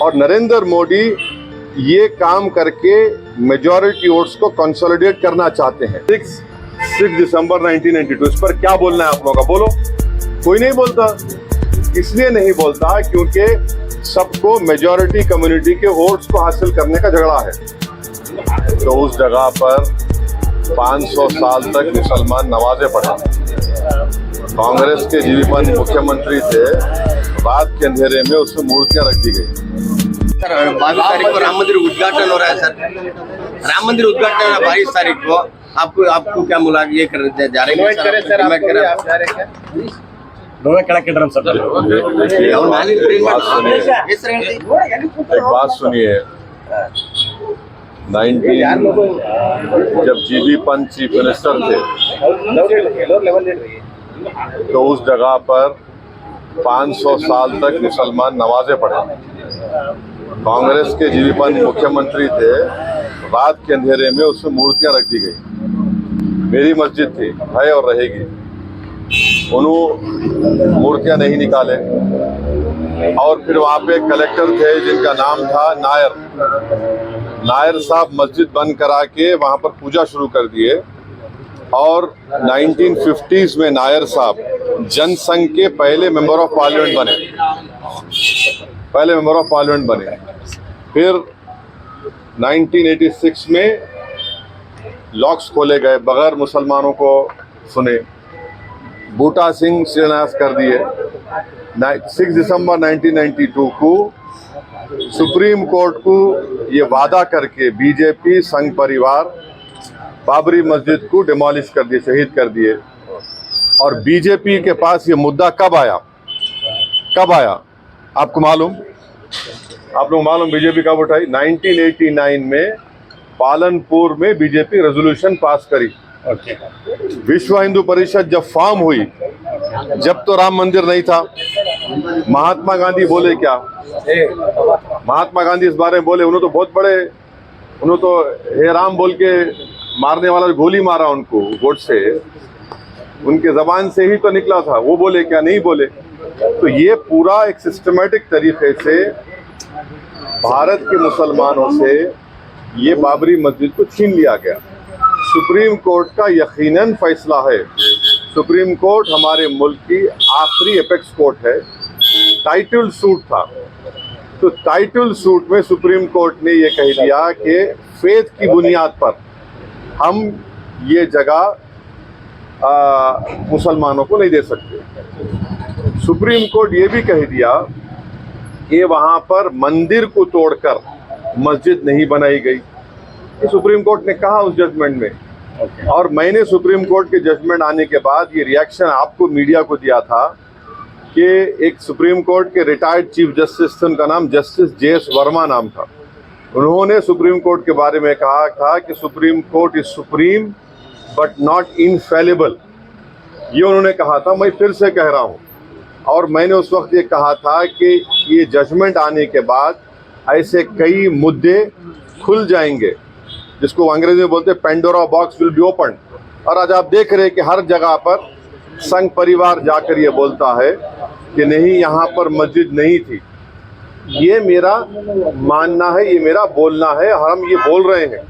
और नरेंद्र मोदी ये काम करके मेजॉरिटी वोट्स को कंसोलिडेट करना चाहते हैं। 6 दिसंबर 1992, इस पर क्या बोलना है आप लोगों का, बोलो। कोई नहीं बोलता। इसलिए नहीं बोलता क्योंकि सबको मेजॉरिटी कम्युनिटी के वोट्स को हासिल करने का झगड़ा है। तो उस जगह पर 500 साल तक मुसलमान नमाजें पढ़े। कांग्रेस के जीवी पंत मुख्यमंत्री थे, रात के अंधेरे में उसमें मूर्तियां रख दी गई। सर 22 तारीख को राम मंदिर उद्घाटन हो रहा है। सर राम मंदिर उद्घाटन हो रहा है 22 तारीख को। आपको क्या मुला ये कर जा रहे हैं एक बात सुनिए, 19 जब जीबी पंत चीफ मिनिस्टर थे तो उस जगह पर 500 साल तक मुसलमान नमाजें पढ़े। कांग्रेस के जीवी पंत मुख्यमंत्री थे, रात के अंधेरे में उसमें मूर्तियां रख दी गई। मेरी मस्जिद थी, है और रहेगी। उन्होंने मूर्तियां नहीं निकाले। और फिर वहां पे कलेक्टर थे जिनका नाम था नायर साहब मस्जिद बंद करा के वहां पर पूजा शुरू कर दिए। और 1950s में नायर साहब जनसंघ के पहले मेंबर ऑफ पार्लियामेंट बने। फिर 1986 में लॉक्स खोले गए, बगैर मुसलमानों को सुने। बूटा सिंह शिलान्यास कर दिए। 6 दिसंबर 1992 को सुप्रीम कोर्ट को ये वादा करके बीजेपी संघ परिवार बाबरी मस्जिद को डिमोलिश कर दिए, शहीद कर दिए। और बीजेपी के पास ये मुद्दा कब आया आपको मालूम? आप लोग मालूम बीजेपी कब उठाई? 1989 में पालनपुर में बीजेपी रेजोल्यूशन पास करी। विश्व हिंदू परिषद जब फॉर्म हुई, जब तो राम मंदिर नहीं था। महात्मा गांधी बोले क्या? महात्मा गांधी इस बारे में बोले, उन्होंने तो बहुत बड़े, उन्होंने तो हे राम बोल के मारने वाला गोली मारा उनको वोट से, उनके जबान से ही तो निकला था। वो बोले क्या? नहीं बोले। तो ये पूरा एक सिस्टमेटिक तरीके से भारत के मुसलमानों से ये बाबरी मस्जिद को छीन लिया गया। सुप्रीम कोर्ट का यकीनन फैसला है। सुप्रीम कोर्ट हमारे मुल्क की आखिरी एपेक्स कोर्ट है। टाइटल सूट था, तो टाइटल सूट में सुप्रीम कोर्ट ने ये कह दिया कि फेथ की बुनियाद पर हम ये जगह मुसलमानों को नहीं दे सकते। सुप्रीम कोर्ट ये भी कह दिया कि वहाँ पर मंदिर को तोड़कर मस्जिद नहीं बनाई गई। ये सुप्रीम कोर्ट ने कहा उस जजमेंट में। और मैंने सुप्रीम कोर्ट के जजमेंट आने के बाद ये रिएक्शन आपको मीडिया को दिया था कि एक सुप्रीम कोर्ट के रिटायर्ड चीफ जस्टिस थे, उनका नाम जस्टिस JS वर्मा नाम था। उन्होंने सुप्रीम कोर्ट के बारे में कहा था कि supreme court is supreme but not infallible. ये उन्होंने कहा था, मैं फिर से कह रहा हूँ। और मैंने उस वक्त ये कहा था कि ये जजमेंट आने के बाद ऐसे कई मुद्दे खुल जाएंगे, जिसको अंग्रेजी में बोलते हैं Pandora box will be open. और आज आप देख रहे हैं कि हर जगह पर संघ परिवार जाकर ये बोलता है कि नहीं, यहाँ पर मस्जिद नहीं थी। ये मेरा मानना है, ये मेरा बोलना है, हम ये बोल रहे हैं।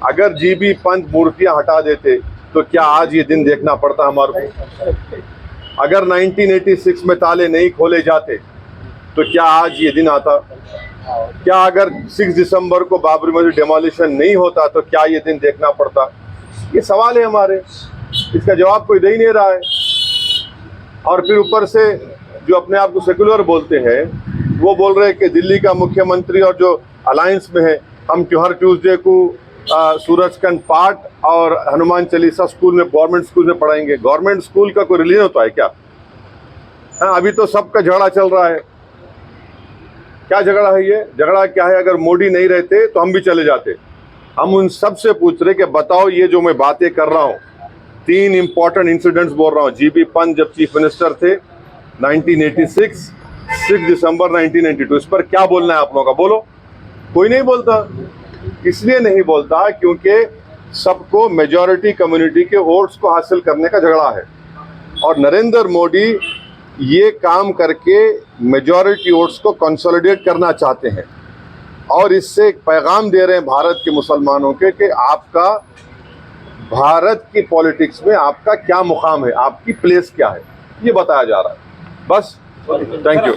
अगर जीबी पंत मूर्तियां हटा देते तो क्या आज ये दिन देखना पड़ता हमारे को? अगर 1986 में ताले नहीं खोले जाते तो क्या आज ये दिन आता? क्या अगर 6 दिसंबर को बाबरी मस्जिद डिमोलिशन नहीं होता तो क्या ये दिन देखना पड़ता? ये सवाल है हमारे, इसका जवाब कोई दे ही नहीं रहा है। और फिर ऊपर से जो अपने आप को सेकुलर बोलते हैं, वो बोल रहे हैं कि दिल्ली का मुख्यमंत्री और जो अलायंस में है, हम हर ट्यूसडे को सूरजकंद पाठ और हनुमान चालीसा स्कूल में, गवर्नमेंट स्कूल में पढ़ाएंगे। गवर्नमेंट स्कूल का कोई रिलीजन होता है क्या? हाँ, अभी तो सबका झगड़ा चल रहा है। क्या झगड़ा है ये? झगड़ा क्या है? अगर मोदी नहीं रहते तो हम भी चले जाते। हम उन सब से पूछ रहे कि बताओ, ये जो मैं बातें कर रहा हूँ, 3 इंपॉर्टेंट इंसिडेंट्स बोल रहा हूँ। जीबी पंत जब चीफ मिनिस्टर थे 1986, 6 दिसंबर 1992, इस पर क्या बोलना है आप लोगों का, बोलो। कोई नहीं बोलता। इसलिए नहीं बोलता क्योंकि सबको मेजॉरिटी कम्युनिटी के वोट्स को हासिल करने का झगड़ा है। और नरेंद्र मोदी ये काम करके मेजॉरिटी वोट्स को कंसोलिडेट करना चाहते हैं। और इससे एक पैगाम दे रहे हैं भारत के मुसलमानों के कि आपका भारत की पॉलिटिक्स में आपका क्या मुकाम है, आपकी प्लेस क्या है, ये बताया जा रहा है। बस, थैंक यू।